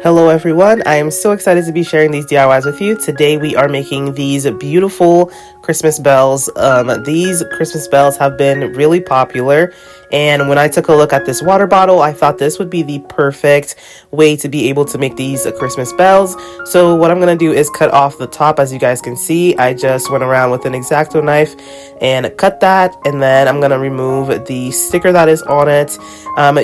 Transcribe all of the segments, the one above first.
Hello everyone, I am so excited to be sharing these DIYs with you. Today we are making these beautiful Christmas bells. These Christmas bells have been really popular, and when I took a look at this water bottle, I thought this would be the perfect way to be able to make these Christmas bells. So what I'm going to do is cut off the top. As you guys can see, I just went around with an X-Acto knife and cut that, and then I'm going to remove the sticker that is on it.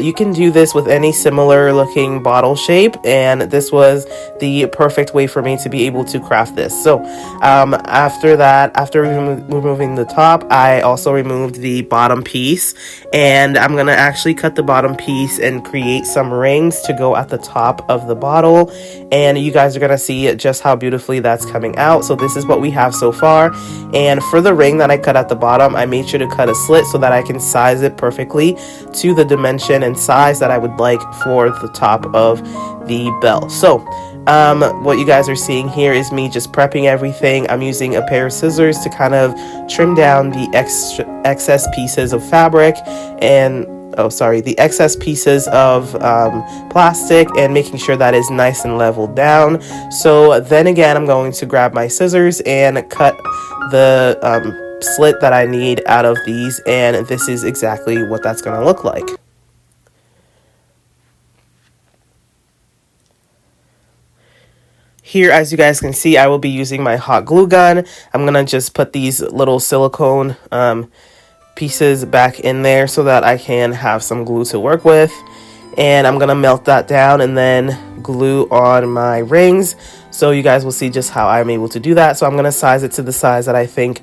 You can do this with any similar looking bottle shape, and this was the perfect way for me to be able to craft this. So after that, after removing the top, I also removed the bottom piece, and I'm gonna actually cut the bottom piece and create some rings to go at the top of the bottle, and you guys are gonna see just how beautifully that's coming out. So this is what we have so far, and for the ring that I cut at the bottom, I made sure to cut a slit so that I can size it perfectly to the dimension and size that I would like for the top of the bell. So what you guys are seeing here is me just prepping everything. I'm using a pair of scissors to kind of trim down the excess pieces of fabric and the excess pieces of plastic, and making sure that is nice and leveled down. So then again, I'm going to grab my scissors and cut the slit that I need out of these, and this is exactly what that's going to look like. Here, as you guys can see, I will be using my hot glue gun. I'm going to just put these little silicone pieces back in there so that I can have some glue to work with. And I'm going to melt that down and then glue on my rings. So you guys will see just how I'm able to do that. So I'm going to size it to the size that I think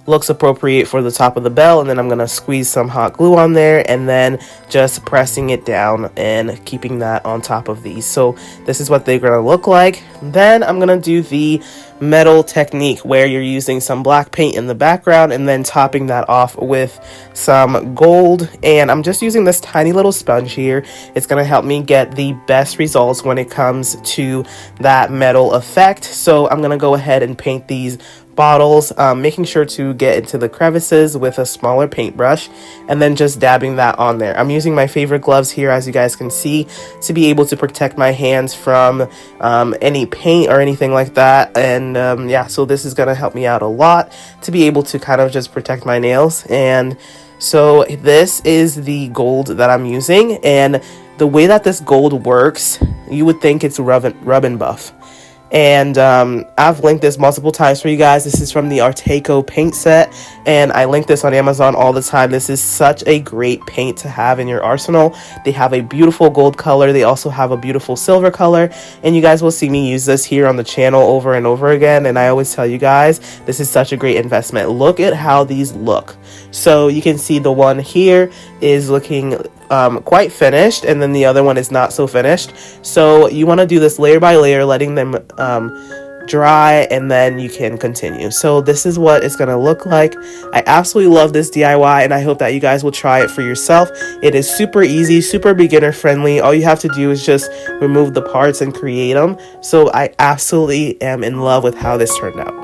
looks appropriate for the top of the bell, and then I'm going to squeeze some hot glue on there and then just pressing it down and keeping that on top of these. So this is what they're going to look like. Then I'm going to do the metal technique where you're using some black paint in the background and then topping that off with some gold, and I'm just using this tiny little sponge here. It's going to help me get the best results when it comes to that metal effect. So I'm going to go ahead and paint these bottles, making sure to get into the crevices with a smaller paintbrush and then just dabbing that on there. I'm using my favorite gloves here, as you guys can see, to be able to protect my hands from any paint or anything like that. And yeah, so this is going to help me out a lot to be able to kind of just protect my nails. And so this is the gold that I'm using, and the way that this gold works, you would think it's rub and buff. And I've linked this multiple times for you guys. This is from the Arteco paint set, and I link this on Amazon all the time. This is such a great paint to have in your arsenal. They have a beautiful gold color. They also have a beautiful silver color, and you guys will see me use this here on the channel over and over again. And I always tell you guys, this is such a great investment. Look at how these look. So you can see the one here is looking quite finished, and then the other one is not so finished. So you want to do this layer by layer, letting them dry, and then you can continue. So this is what it's going to look like. I absolutely love this DIY, and I hope that you guys will try it for yourself. It is super easy, super beginner friendly. All you have to do is just remove the parts and create them. So I absolutely am in love with how this turned out.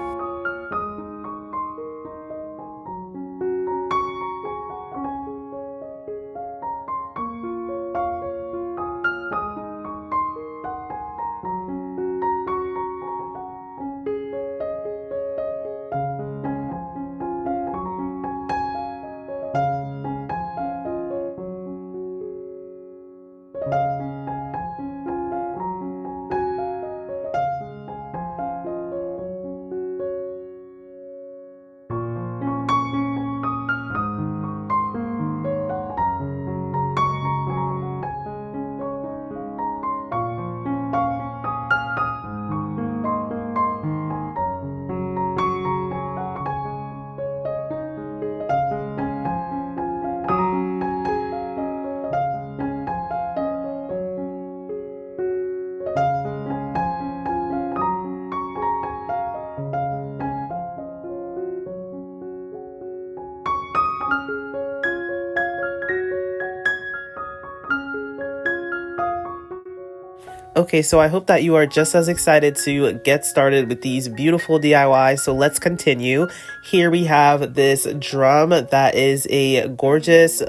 Okay, so I hope that you are just as excited to get started with these beautiful DIYs. So let's continue. Here we have this drum that is a gorgeous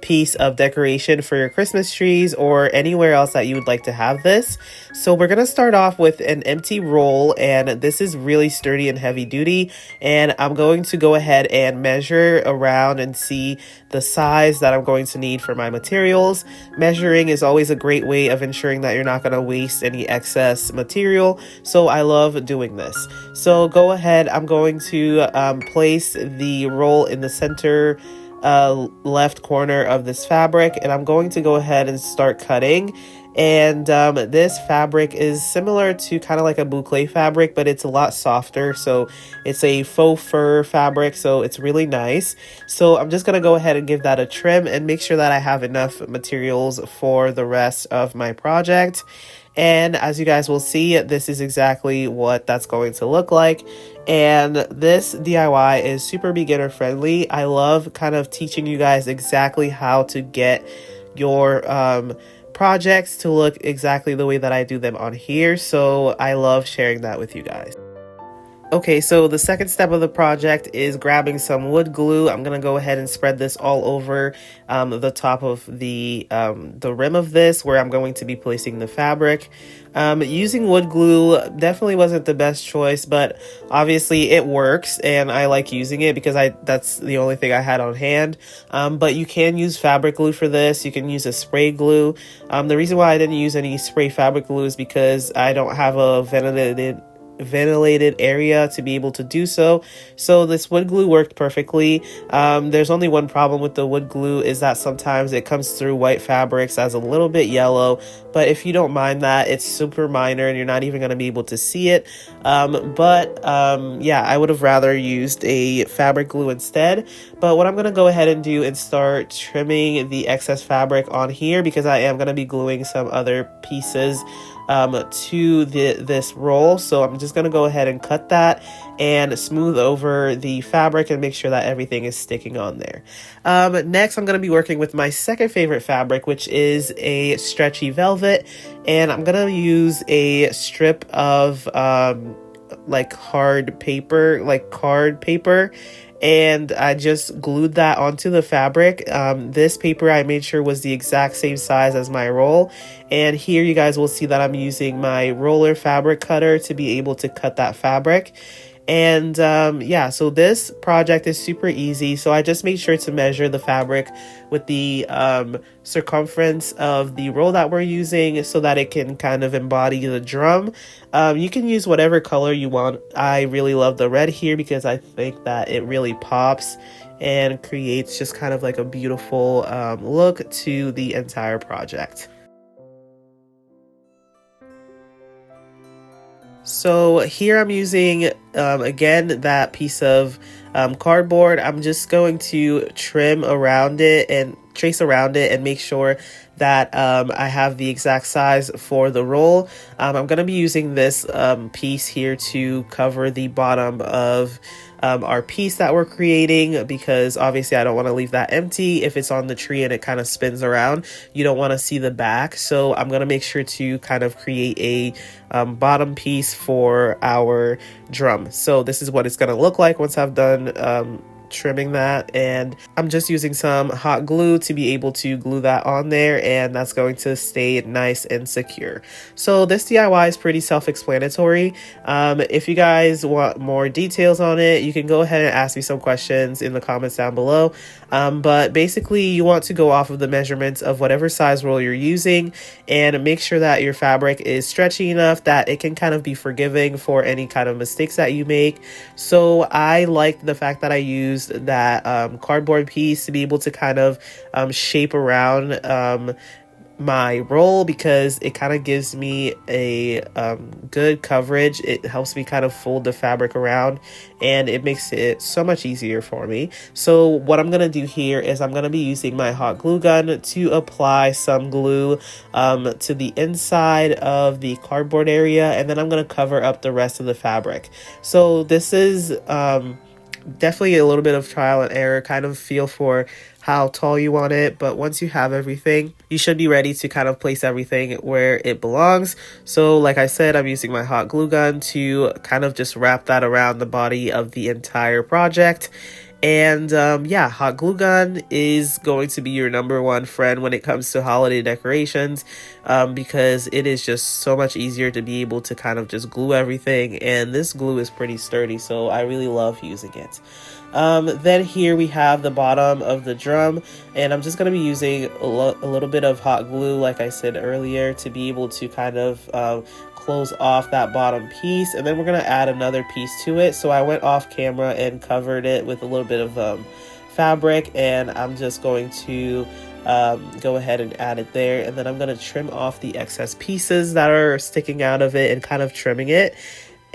piece of decoration for your Christmas trees or anywhere else that you would like to have this. So we're going to start off with an empty roll, and this is really sturdy and heavy duty. And I'm going to go ahead and measure around and see the size that I'm going to need for my materials. Measuring is always a great way of ensuring that you're not going to waste any excess material, so I love doing this. So go ahead, I'm going to place the roll in the center left corner of this fabric, and I'm going to go ahead and start cutting. And this fabric is similar to kind of like a boucle fabric, but it's a lot softer. So it's a faux fur fabric, so it's really nice. So I'm just going to go ahead and give that a trim and make sure that I have enough materials for the rest of my project. And as you guys will see, this is exactly what that's going to look like. And this DIY is super beginner friendly. I love kind of teaching you guys exactly how to get your projects to look exactly the way that I do them on here. So I love sharing that with you guys. Okay, so the second step of the project is grabbing some wood glue. I'm going to go ahead and spread this all over the top of the rim of this, where I'm going to be placing the fabric. Using wood glue definitely wasn't the best choice, but obviously it works, and I like using it because that's the only thing I had on hand. But you can use fabric glue for this. You can use a spray glue. The reason why I didn't use any spray fabric glue is because I don't have a ventilated area to be able to do so. So this wood glue worked perfectly. There's only one problem with the wood glue, is that sometimes it comes through white fabrics as a little bit yellow, but if you don't mind that, it's super minor and you're not even going to be able to see it. Yeah, I would have rather used a fabric glue instead. But what I'm going to go ahead and do is start trimming the excess fabric on here, because I am going to be gluing some other pieces to this roll. So I'm just going to go ahead and cut that and smooth over the fabric and make sure that everything is sticking on there. Next, I'm going to be working with my second favorite fabric, which is a stretchy velvet, and I'm going to use a strip of like hard paper, like card paper, and I just glued that onto the fabric. This paper I made sure was the exact same size as my roll, and here you guys will see that I'm using my roller fabric cutter to be able to cut that fabric. And yeah, so this project is super easy. So I just made sure to measure the fabric with the circumference of the roll that we're using, so that it can kind of embody the drum. You can use whatever color you want. I really love the red here because I think that it really pops and creates just kind of like a beautiful look to the entire project. So here I'm using, again, that piece of cardboard. I'm just going to trim around it and trace around it and make sure that I have the exact size for the roll. I'm going to be using this piece here to cover the bottom of our piece that we're creating, because obviously I don't want to leave that empty. If it's on the tree and it kind of spins around, you don't want to see the back. So I'm going to make sure to kind of create a bottom piece for our drum. So this is what it's going to look like once I've done trimming that, and I'm just using some hot glue to be able to glue that on there, and that's going to stay nice and secure. So this DIY is pretty self-explanatory. If you guys want more details on it, you can go ahead and ask me some questions in the comments down below. But basically you want to go off of the measurements of whatever size roll you're using, and make sure that your fabric is stretchy enough that it can kind of be forgiving for any kind of mistakes that you make. So I liked the fact that I used that cardboard piece to be able to kind of shape around my roll, because it kind of gives me a good coverage. It helps me kind of fold the fabric around, and it makes it so much easier for me. So what I'm going to do here is I'm going to be using my hot glue gun to apply some glue to the inside of the cardboard area, and then I'm going to cover up the rest of the fabric. So this is definitely a little bit of trial and error kind of feel for how tall you want it. But once you have everything, you should be ready to kind of place everything where it belongs. So like I said, I'm using my hot glue gun to kind of just wrap that around the body of the entire project. And yeah, hot glue gun is going to be your number one friend when it comes to holiday decorations, because it is just so much easier to be able to kind of just glue everything, and this glue is pretty sturdy, so I really love using it. Then here we have the bottom of the drum, and I'm just going to be using a little bit of hot glue, like I said earlier, to be able to kind of close off that bottom piece, and then we're going to add another piece to it. So I went off camera and covered it with a little bit of fabric, and I'm just going to go ahead and add it there, and then I'm going to trim off the excess pieces that are sticking out of it and kind of trimming it.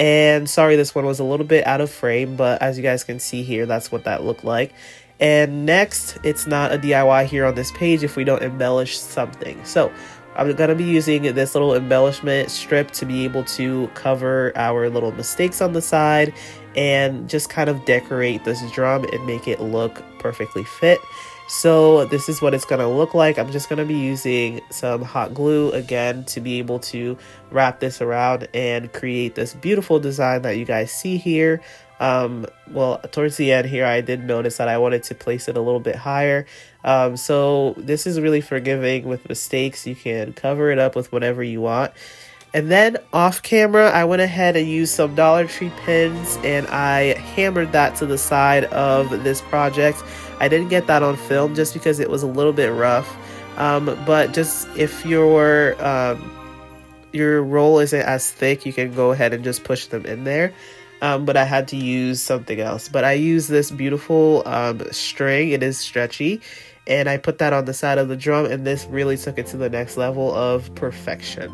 And sorry, this one was a little bit out of frame, but as you guys can see here, that's what that looked like. And next, it's not a DIY here on this page if we don't embellish something. So I'm going to be using this little embellishment strip to be able to cover our little mistakes on the side and just kind of decorate this drum and make it look perfectly fit. So this is what it's going to look like. I'm just going to be using some hot glue again to be able to wrap this around and create this beautiful design that you guys see here. Well, towards the end here, I did notice that I wanted to place it a little bit higher. So this is really forgiving with mistakes. You can cover it up with whatever you want. And then off camera, I went ahead and used some Dollar Tree pins, and I hammered that to the side of this project. I didn't get that on film just because it was a little bit rough. But just if your roll isn't as thick, you can go ahead and just push them in there. But I had to use something else. But I used this beautiful string. It is stretchy. And I put that on the side of the drum, and this really took it to the next level of perfection.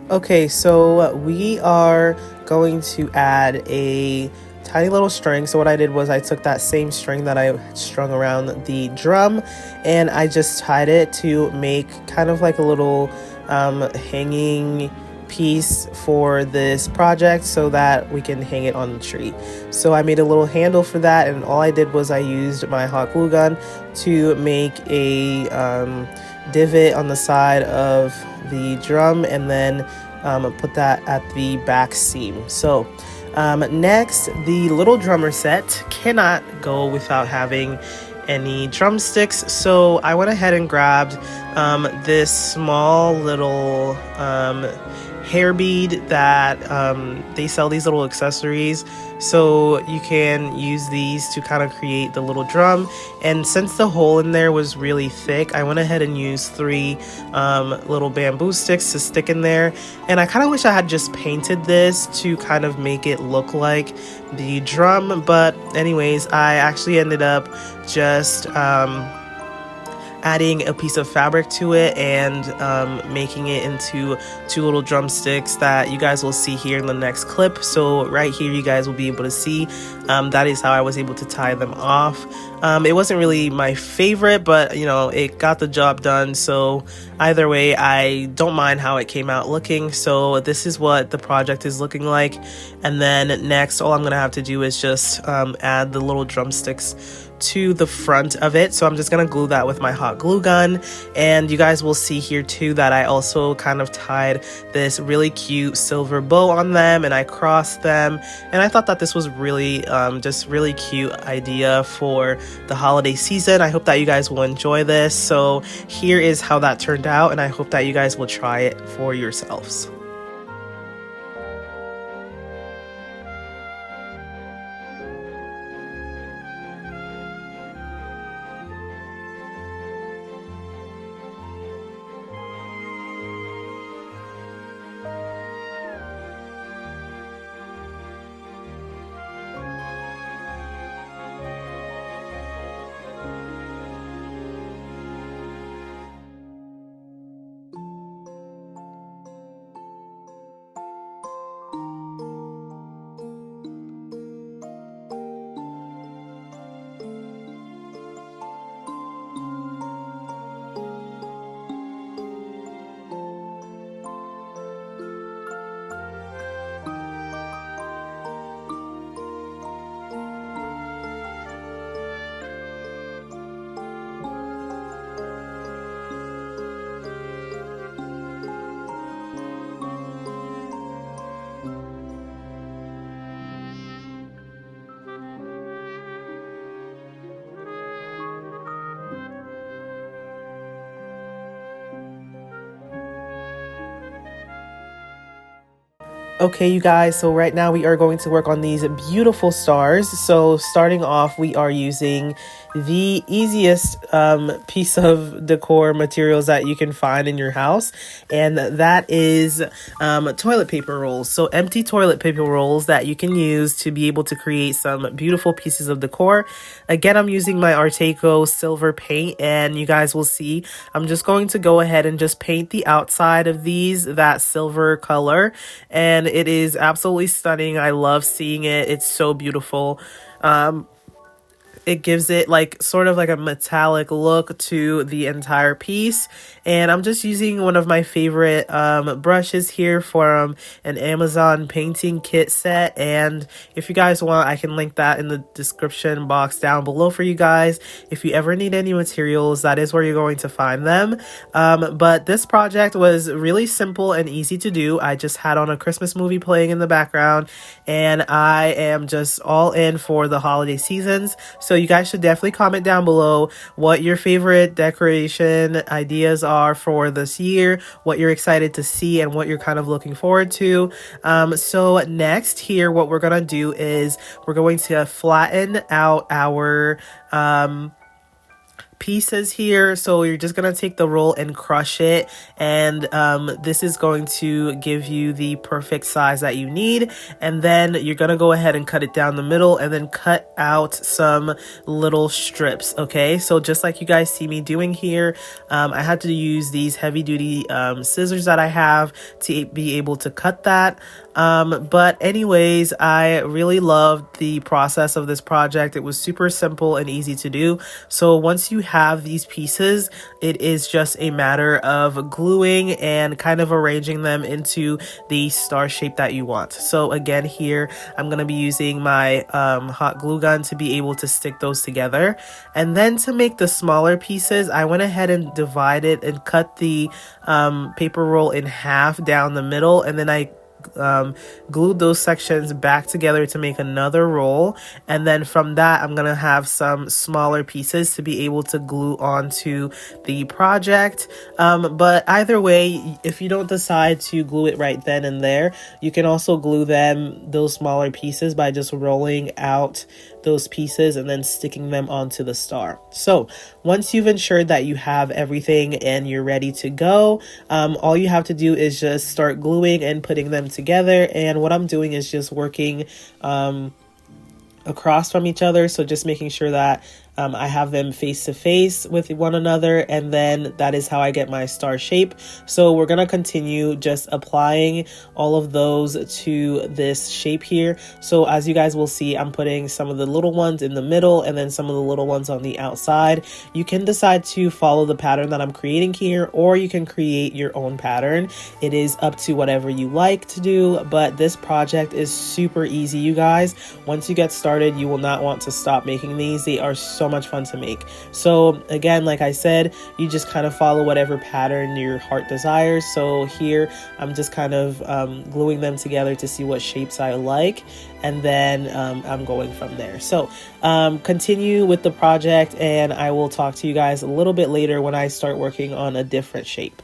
Okay, so we are going to add a tiny little string. So what I did was I took that same string that I strung around the drum, and I just tied it to make kind of like a little hanging piece for this project so that we can hang it on the tree. So I made a little handle for that, and all I did was I used my hot glue gun to make a divot on the side of the drum, and then put that at the back seam. So next, the little drummer set cannot go without having any drumsticks. So I went ahead and grabbed this small little hair bead that they sell these little accessories, so you can use these to kind of create the little drum. And since the hole in there was really thick, I went ahead and used 3 little bamboo sticks to stick in there. And I kind of wish I had just painted this to kind of make it look like the drum, but anyways, I actually ended up just adding a piece of fabric to it and making it into 2 little drumsticks that you guys will see here in the next clip. So right here, you guys will be able to see that is how I was able to tie them off. It wasn't really my favorite, but you know, it got the job done. So either way, I don't mind how it came out looking. So this is what the project is looking like. And then next, all I'm gonna have to do is just add the little drumsticks to the front of it. So I'm just gonna glue that with my hot glue gun, and you guys will see here too that I also kind of tied this really cute silver bow on them, and I crossed them, and I thought that this was really just really cute idea for the holiday season. I hope that you guys will enjoy this. So here is how that turned out, and I hope that you guys will try it for yourselves. Okay, you guys, so right now we are going to work on these beautiful stars. So starting off, we are using the easiest piece of decor materials that you can find in your house, and that is toilet paper rolls. So empty toilet paper rolls that you can use to be able to create some beautiful pieces of decor. Again, I'm using my Arteco silver paint, and you guys will see I'm just going to go ahead and just paint the outside of these that silver color, and it is absolutely stunning. I love seeing it. It's so beautiful. It gives it like sort of like a metallic look to the entire piece. And I'm just using one of my favorite brushes here from an Amazon painting kit set. And if you guys want, I can link that in the description box down below for you guys. If you ever need any materials, that is where you're going to find them. But this project was really simple and easy to do. I just had on a Christmas movie playing in the background, and I am just all in for the holiday seasons. So you guys should definitely comment down below what your favorite decoration ideas are for this year, what you're excited to see, and what you're kind of looking forward to. So next here, what we're gonna do is we're going to flatten out our pieces here. So you're just gonna take the roll and crush it, and this is going to give you the perfect size that you need. And then you're gonna go ahead and cut it down the middle and then cut out some little strips. Okay, so just like you guys see me doing here, I had to use these heavy duty scissors that I have to be able to cut that. But anyways, I really loved the process of this project. It was super simple and easy to do. So once you have these pieces, it is just a matter of gluing and kind of arranging them into the star shape that you want. So again, here I'm going to be using my hot glue gun to be able to stick those together. And then to make the smaller pieces, I went ahead and divided and cut the paper roll in half down the middle, and then I glued those sections back together to make another roll. And then from that, I'm gonna have some smaller pieces to be able to glue onto the project. But either way, if you don't decide to glue it right then and there, you can also glue those smaller pieces by just rolling out those pieces and then sticking them onto the star. So once you've ensured that you have everything and you're ready to go, all you have to do is just start gluing and putting them together. And what I'm doing is just working across from each other, so just making sure that I have them face to face with one another, and then that is how I get my star shape. So we're gonna continue just applying all of those to this shape here. So as you guys will see, I'm putting some of the little ones in the middle and then some of the little ones on the outside. You can decide to follow the pattern that I'm creating here, or you can create your own pattern. It is up to whatever you like to do, but this project is super easy, you guys. Once you get started, you will not want to stop making these. They are so much fun to make. So again, like I said, you just kind of follow whatever pattern your heart desires. So here I'm just kind of gluing them together to see what shapes I like, and then I'm going from there. So continue with the project, and I will talk to you guys a little bit later when I start working on a different shape.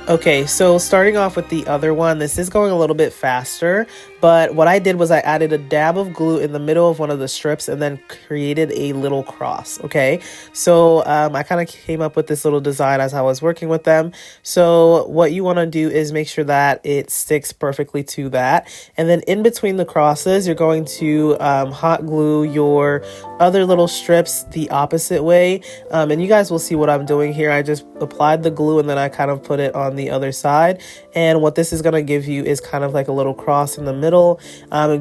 Okay, so starting off with the other one, this is going a little bit faster, But what I did was I added a dab of glue in the middle of one of the strips and then created a little cross. Okay, so I kind of came up with this little design as I was working with them. So what you want to do is make sure that it sticks perfectly to that, and then in between the crosses you're going to hot glue your other little strips the opposite way, and you guys will see what I'm doing here. I just applied the glue and then I kind of put it on the other side, and what this is going to give you is kind of like a little cross in the middle,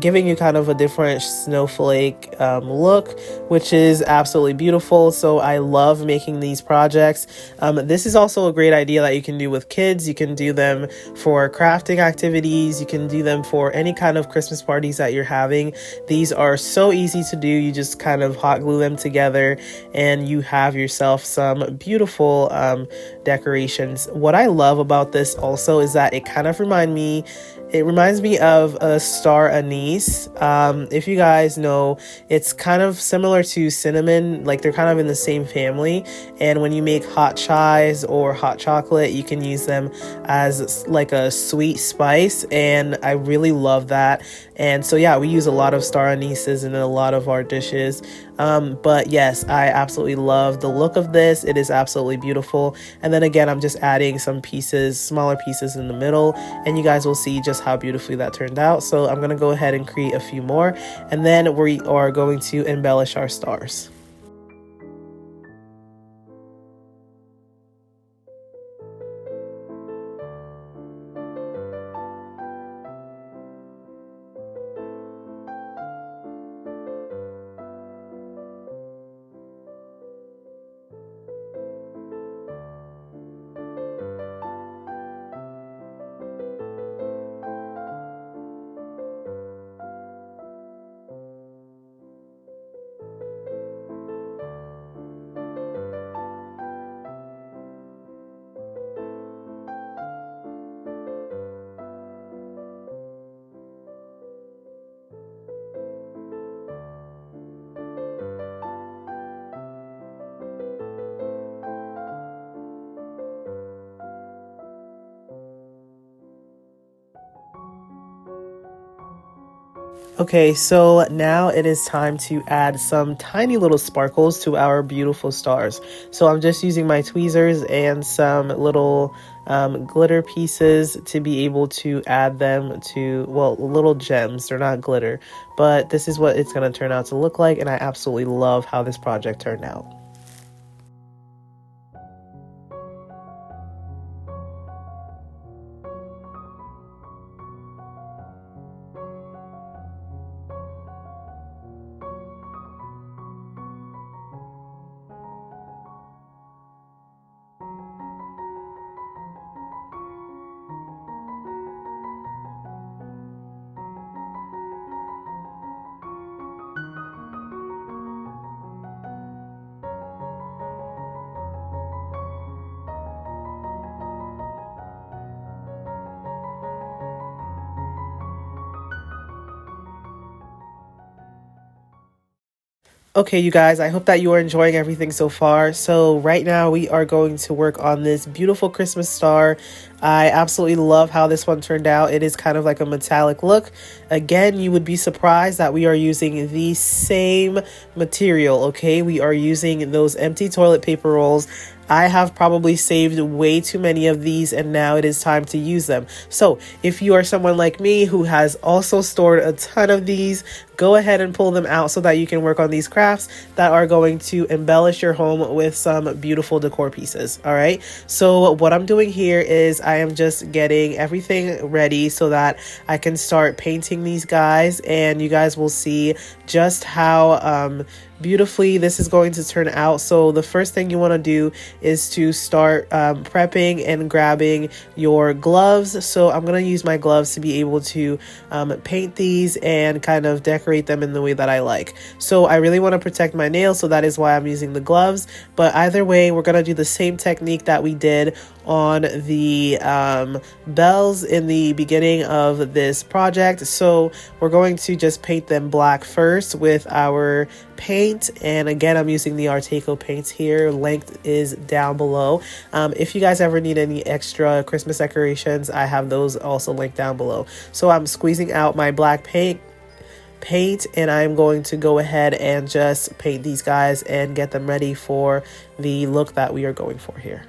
giving you kind of a different snowflake look, which is absolutely beautiful. So I love making these projects. This is also a great idea that you can do with kids. You can do them for crafting activities. You can do them for any kind of Christmas parties that you're having. These are so easy to do. You just kind of hot glue them together and you have yourself some beautiful decorations. What I love about this also is that it kind of reminds me of a star anise. If you guys know, it's kind of similar to cinnamon, like they're kind of in the same family. And when you make hot chais or hot chocolate, you can use them as like a sweet spice. And I really love that. And so, yeah, we use a lot of star anises in a lot of our dishes. But yes, I absolutely love the look of this. It is absolutely beautiful. And then again, I'm just adding some pieces, smaller pieces in the middle, and you guys will see just how beautifully that turned out. So I'm going to go ahead and create a few more, and then we are going to embellish our stars. Okay, so now it is time to add some tiny little sparkles to our beautiful stars. So I'm just using my tweezers and some little glitter pieces to be able to add them to, well, little gems. They're not glitter, but this is what it's going to turn out to look like, and I absolutely love how this project turned out. Okay, you guys, I hope that you are enjoying everything so far. So right now we are going to work on this beautiful Christmas star. I absolutely love how this one turned out. It is kind of like a metallic look. Again, you would be surprised that we are using the same material, okay? We are using those empty toilet paper rolls. I have probably saved way too many of these, and now it is time to use them. So if you are someone like me who has also stored a ton of these, go ahead and pull them out so that you can work on these crafts that are going to embellish your home with some beautiful decor pieces. All right, so what I'm doing here is I am just getting everything ready so that I can start painting these guys, and you guys will see just how beautifully this is going to turn out. So the first thing you want to do is to start prepping and grabbing your gloves. So I'm going to use my gloves to be able to paint these and kind of decorate decorate them in the way that I like. So I really want to protect my nails, so that is why I'm using the gloves. But either way, we're going to do the same technique that we did on the bells in the beginning of this project. So we're going to just paint them black first with our paint, and again, I'm using the Arteco paints here. Length is down below. If you guys ever need any extra Christmas decorations, I have those also linked down below. So I'm squeezing out my black paint, and I'm going to go ahead and just paint these guys and get them ready for the look that we are going for here.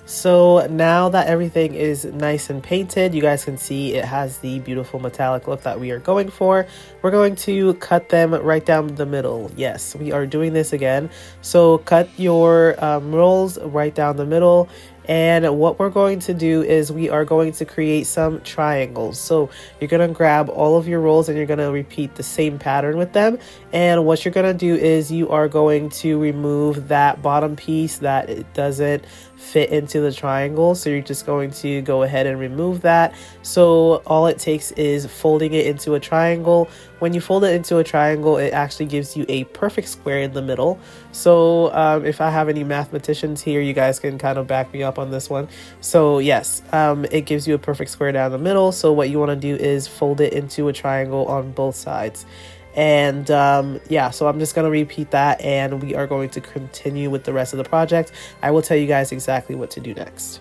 So now that everything is nice and painted, you guys can see it has the beautiful metallic look that we are going for. We're going to cut them right down the middle. Yes, we are doing this again. So cut your rolls right down the middle. And what we're going to do is we are going to create some triangles. So you're going to grab all of your rolls and you're going to repeat the same pattern with them. And what you're going to do is you are going to remove that bottom piece that it doesn't fit into the triangle. So you're just going to go ahead and remove that. So all it takes is folding it into a triangle. When you fold it into a triangle, it actually gives you a perfect square in the middle. So if I have any mathematicians here, you guys can kind of back me up on this one. So yes, it gives you a perfect square down the middle. So what you want to do is fold it into a triangle on both sides. And yeah, so I'm just going to repeat that, and we are going to continue with the rest of the project. I will tell you guys exactly what to do next.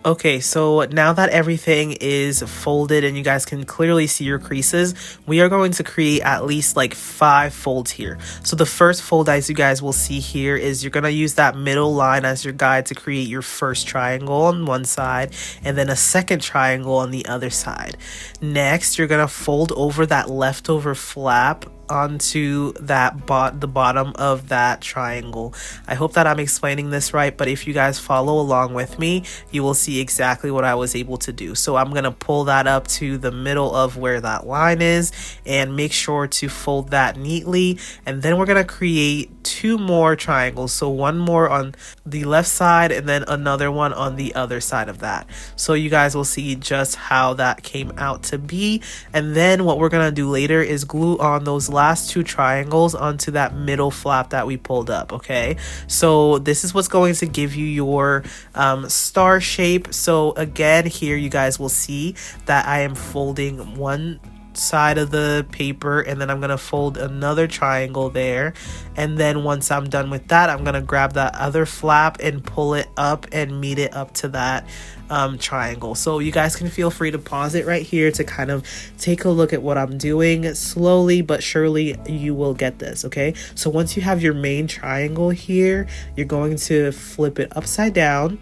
Okay, so now that everything is folded and you guys can clearly see your creases, we are going to create at least like 5 folds here. So the first fold, as you guys will see here, is you're going to use that middle line as your guide to create your first triangle on one side and then a second triangle on the other side. Next, you're going to fold over that leftover flap onto that the bottom of that triangle. I hope that I'm explaining this right, but if you guys follow along with me, you will see exactly what I was able to do. So I'm going to pull that up to the middle of where that line is and make sure to fold that neatly, and then we're going to create 2 more triangles. So one more on the left side and then another one on the other side of that. So you guys will see just how that came out to be. And then what we're going to do later is glue on those last 2 triangles onto that middle flap that we pulled up. Okay, so this is what's going to give you your star shape. So again, here you guys will see that I am folding one side of the paper, and then I'm gonna fold another triangle there. And then once I'm done with that, I'm gonna grab that other flap and pull it up and meet it up to that triangle. So you guys can feel free to pause it right here to kind of take a look at what I'm doing. Slowly but surely you will get this. Okay, so once you have your main triangle here, you're going to flip it upside down.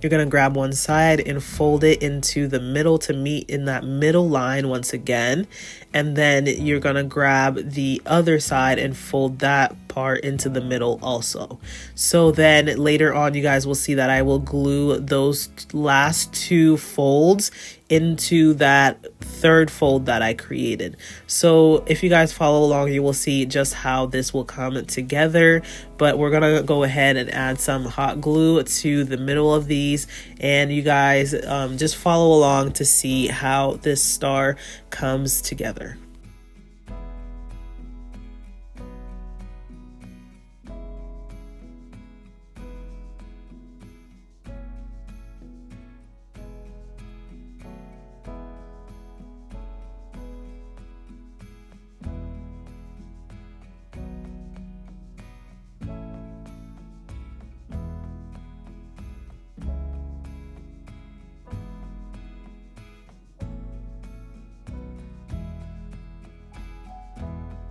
You're going to grab one side and fold it into the middle to meet in that middle line once again. And then you're going to grab the other side and fold that part into the middle also. So then later on, you guys will see that I will glue those last two folds into that third fold that I created. So if you guys follow along, you will see just how this will come together. But we're gonna go ahead and add some hot glue to the middle of these, and you guys just follow along to see how this star comes together.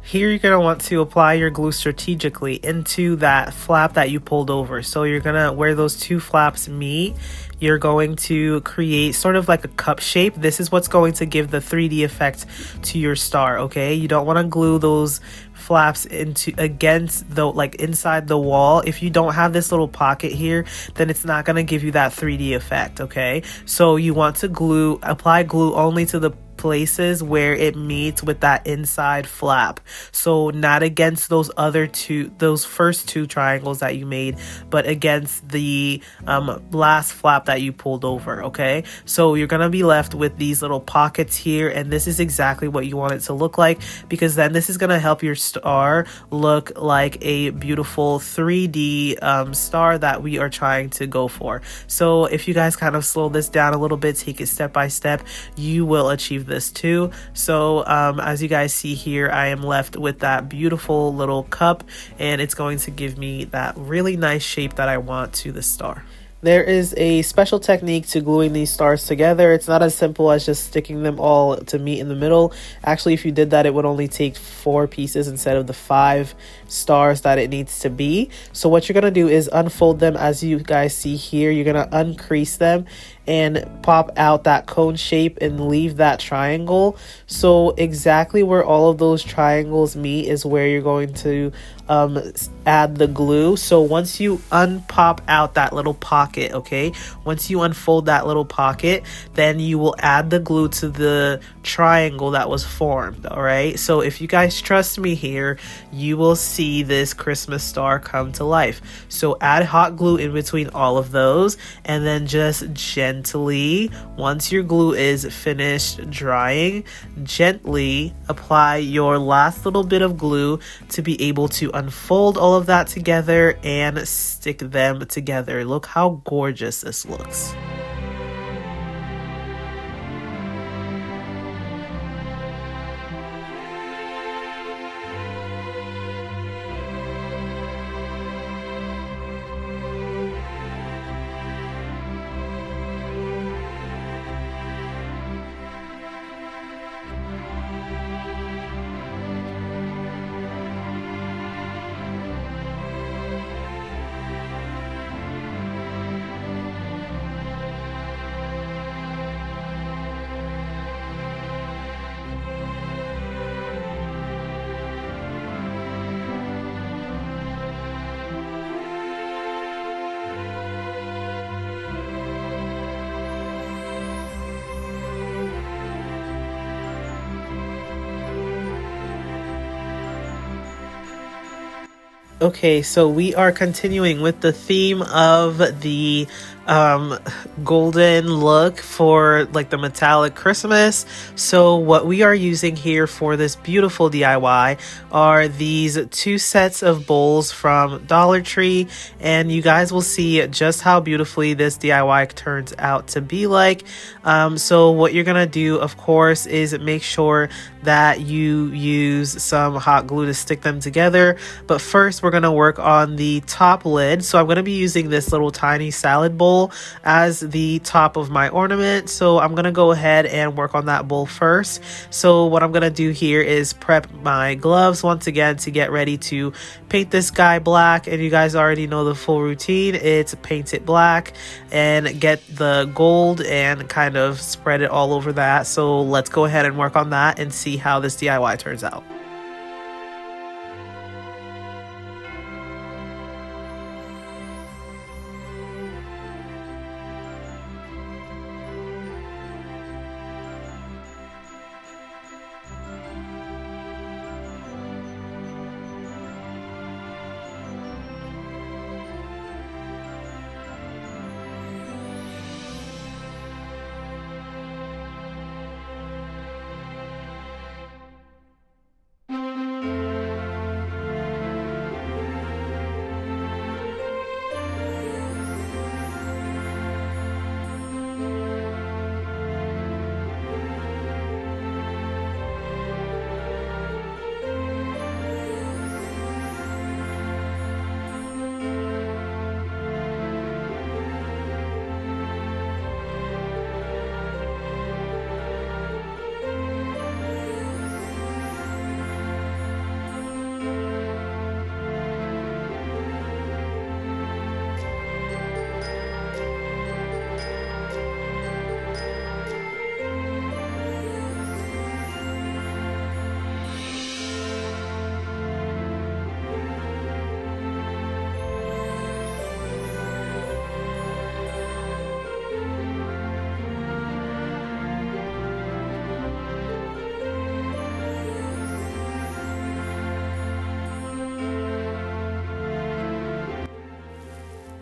Here you're going to want to apply your glue strategically into that flap that you pulled over. So you're going to, where those two flaps meet, you're going to create sort of like a cup shape. This is what's going to give the 3D effect to your star, okay? You don't want to glue those flaps into against the like inside the wall. If you don't have this little pocket here, then it's not going to give you that 3D effect, okay? So you want to apply glue only to the places where it meets with that inside flap, so not against those first two triangles that you made, but against the last flap that you pulled over. Okay, so you're gonna be left with these little pockets here, and this is exactly what you want it to look like, because then this is gonna help your star look like a beautiful 3D star that we are trying to go for. So if you guys kind of slow this down a little bit, take it step by step, you will achieve this too. So as you guys see here, I am left with that beautiful little cup, and it's going to give me that really nice shape that I want to the star. There is a special technique to gluing these stars together. It's not as simple as just sticking them all to meet in the middle. Actually, if you did that, it would only take 4 pieces instead of the 5 stars that it needs to be. So what you're going to do is unfold them as you guys see here. You're going to uncrease them and pop out that cone shape and leave that triangle. So exactly where all of those triangles meet is where you're going to add the glue. So once you unpop out that little pocket, okay, once you unfold that little pocket, then you will add the glue to the triangle that was formed. All right, so if you guys trust me here, you will see this Christmas star come to life. So add hot glue in between all of those, and then just gently, once your glue is finished drying, gently apply your last little bit of glue to be able to unfold all of that together and stick them together. Look how gorgeous this looks. Okay, so we are continuing with the theme of the um golden look for like the metallic Christmas. So what we are using here for this beautiful DIY are these 2 sets of bowls from Dollar Tree, and you guys will see just how beautifully this DIY turns out to be like. So what you're gonna do, of course, is make sure that you use some hot glue to stick them together. But first we're gonna work on the top lid. So I'm gonna be using this little tiny salad bowl as the top of my ornament. So I'm gonna go ahead and work on that bowl first. So what I'm gonna do here is prep my gloves once again to get ready to paint this guy black. And you guys already know the full routine. It's paint it black and get the gold and kind of spread it all over that. So let's go ahead and work on that and see how this DIY turns out.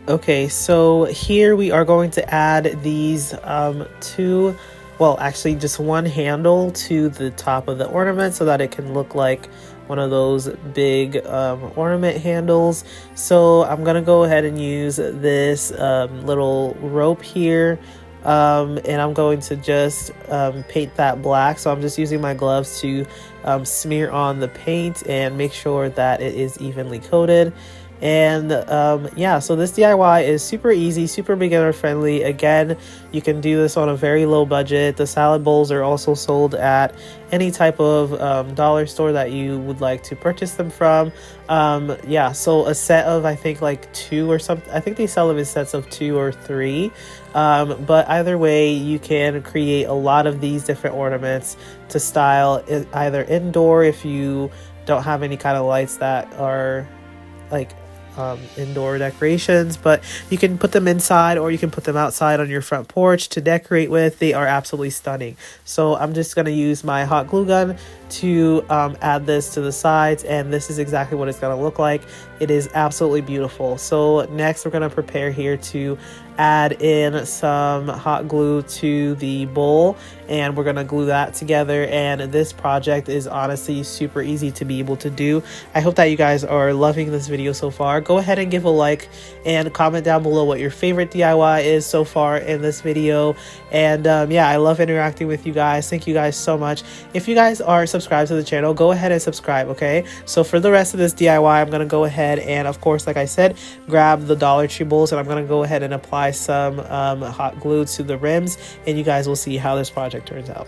Okay, so here we are going to add these two, well, actually just one handle to the top of the ornament so that it can look like one of those big ornament handles. So I'm gonna go ahead and use this little rope here, and I'm going to just paint that black. So I'm just using my gloves to smear on the paint and make sure that it is evenly coated. And yeah, so this DIY is super easy, super beginner friendly. Again, you can do this on a very low budget. The salad bowls are also sold at any type of dollar store that you would like to purchase them from. Yeah, so a set of, I think, like 2 or something. I think they sell them in sets of 2 or 3. But either way, you can create a lot of these different ornaments to style either indoor if you don't have any kind of lights that are like indoor decorations, but you can put them inside or you can put them outside on your front porch to decorate with. They are absolutely stunning. So I'm just going to use my hot glue gun to add this to the sides, and this is exactly what it's going to look like. It is absolutely beautiful. So next we're going to prepare here to add in some hot glue to the bowl, and we're going to glue that together. And this project is honestly super easy to be able to do. I hope that you guys are loving this video so far. Go ahead and give a like and comment down below what your favorite DIY is so far in this video. And yeah, I love interacting with you guys. Thank you guys so much. If you guys are subscribed to the channel, go ahead and subscribe, okay? So for the rest of this DIY, I'm going to go ahead and, of course, like I said, grab the Dollar Tree bowls, and I'm going to go ahead and apply some hot glue to the rims, and you guys will see how this project turns out.